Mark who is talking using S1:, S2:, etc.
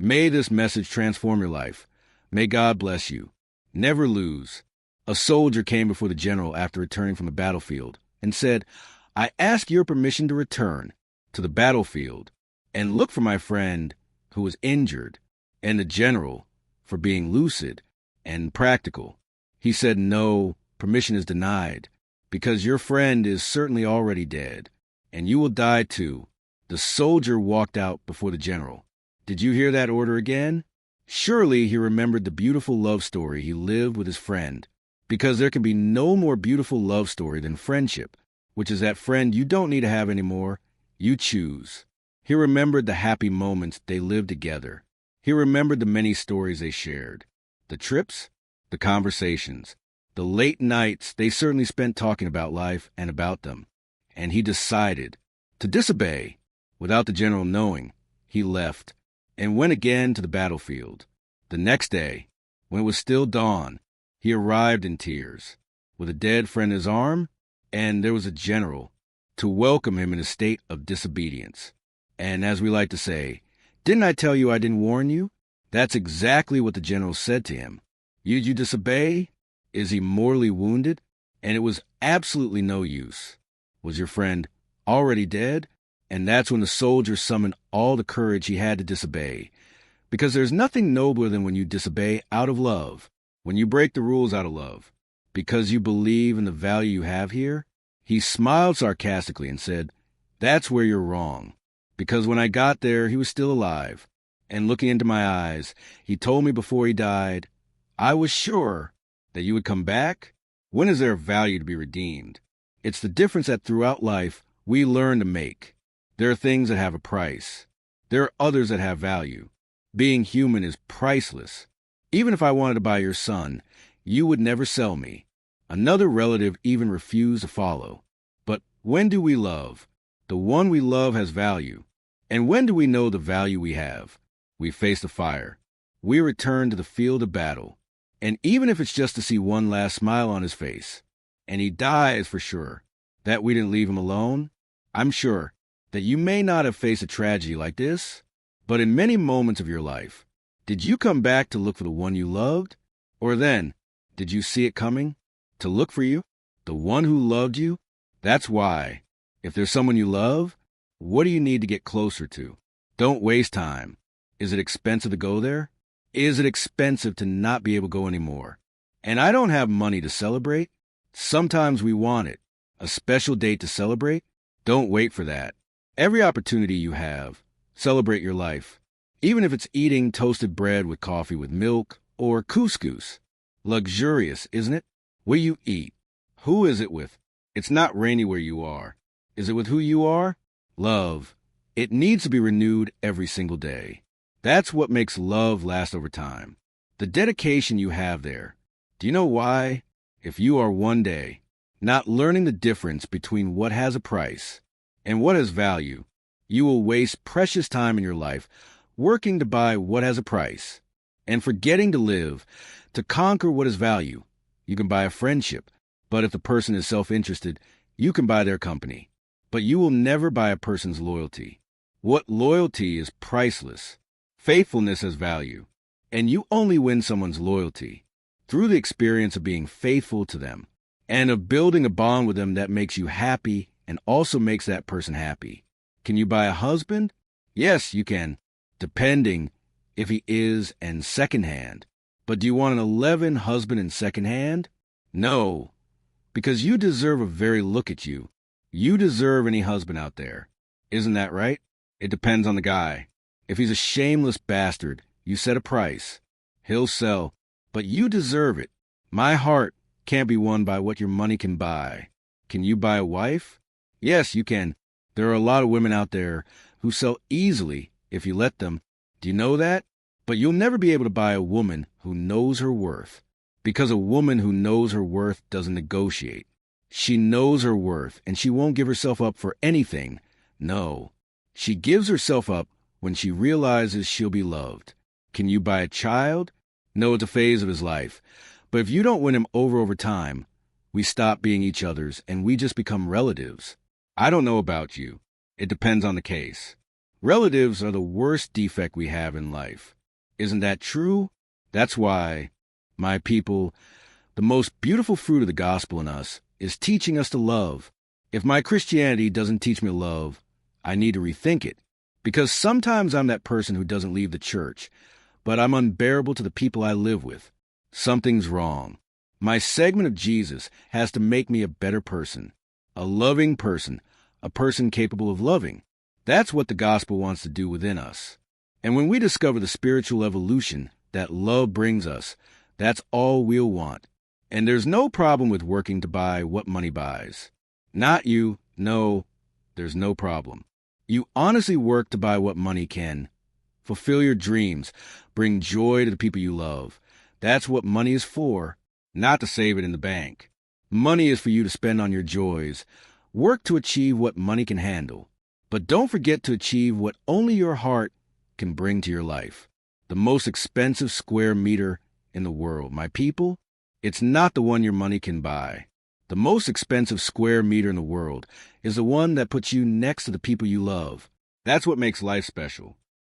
S1: May this message transform your life. May God bless you. Never lose. A soldier came before the general after returning from the battlefield and said, "I ask your permission to return to the battlefield and look for my friend who was injured." And the general, for being lucid and practical, he said, "No, permission is denied, because your friend is certainly already dead, and you will die too." The soldier walked out before the general. Did you hear that order again? Surely he remembered the beautiful love story he lived with his friend, because there can be no more beautiful love story than friendship, which is that friend you don't need to have anymore, you choose. He remembered the happy moments they lived together. He remembered the many stories they shared, the trips, the conversations, the late nights they certainly spent talking about life and about them. And he decided to disobey. Without the general knowing, he left and went again to the battlefield. The next day, when it was still dawn, he arrived in tears, with a dead friend in his arm, and there was a general to welcome him in a state of disobedience. And as we like to say, "Didn't I tell you I didn't warn you?" That's exactly what the general said to him. Did you disobey? Is he mortally wounded? And it was absolutely no use. Was your friend already dead? And that's when the soldier summoned all the courage he had to disobey. Because there's nothing nobler than when you disobey out of love, when you break the rules out of love, because you believe in the value you have here. He smiled sarcastically and said, "That's where you're wrong. Because when I got there, he was still alive. And looking into my eyes, he told me before he died, 'I was sure that you would come back.' When is there value to be redeemed? It's the difference that throughout life we learn to make. There are things that have a price. There are others that have value. Being human is priceless. Even if I wanted to buy your son, you would never sell me. Another relative even refused to follow. But when do we love? The one we love has value. And when do we know the value we have? We face the fire. We return to the field of battle. And even if it's just to see one last smile on his face, and he dies for sure, that we didn't leave him alone, I'm sure that you may not have faced a tragedy like this, but in many moments of your life, did you come back to look for the one you loved? Or then, did you see it coming? To look for you? The one who loved you? That's why, if there's someone you love, what do you need to get closer to? Don't waste time. Is it expensive to go there? Is it expensive to not be able to go anymore? And I don't have money to celebrate. Sometimes we want it. A special date to celebrate? Don't wait for that. Every opportunity you have, celebrate your life. Even if it's eating toasted bread with coffee with milk or couscous. Luxurious, isn't it? What do you eat? Who is it with? It's not rainy where you are. Is it with who you are? Love. It needs to be renewed every single day. That's what makes love last over time. The dedication you have there. Do you know why? If you are one day not learning the difference between what has a price and what has value, you will waste precious time in your life working to buy what has a price and forgetting to live to conquer what is value. You can buy a friendship, but if the person is self-interested, you can buy their company. But you will never buy a person's loyalty. What loyalty is priceless. Faithfulness has value, and you only win someone's loyalty through the experience of being faithful to them and of building a bond with them that makes you happy and also makes that person happy. Can you buy a husband? Yes, you can, depending if he is and secondhand. But do you want an 11 husband in secondhand? No, because you deserve a very look at you. You deserve any husband out there. Isn't that right? It depends on the guy. If he's a shameless bastard, you set a price. He'll sell, but you deserve it. My heart can't be won by what your money can buy. Can you buy a wife? Yes, you can. There are a lot of women out there who sell easily if you let them. Do you know that? But you'll never be able to buy a woman who knows her worth, because a woman who knows her worth doesn't negotiate. She knows her worth, and she won't give herself up for anything. No, she gives herself up when she realizes she'll be loved. Can you buy a child? No, it's a phase of his life. But if you don't win him over time, we stop being each other's and we just become relatives. I don't know about you. It depends on the case. Relatives are the worst defect we have in life. Isn't that true? That's why, my people, the most beautiful fruit of the gospel in us is teaching us to love. If my Christianity doesn't teach me to love, I need to rethink it. Because sometimes I'm that person who doesn't leave the church, but I'm unbearable to the people I live with. Something's wrong. My segment of Jesus has to make me a better person, a loving person, a person capable of loving. That's what the gospel wants to do within us. And when we discover the spiritual evolution that love brings us, that's all we'll want. And there's no problem with working to buy what money buys. Not you. No, there's no problem. You honestly work to buy what money can. Fulfill your dreams. Bring joy to the people you love. That's what money is for, not to save it in the bank. Money is for you to spend on your joys. Work to achieve what money can handle. But don't forget to achieve what only your heart can bring to your life. The most expensive square meter in the world, my people, it's not the one your money can buy. The most expensive square meter in the world is the one that puts you next to the people you love. That's what makes life special.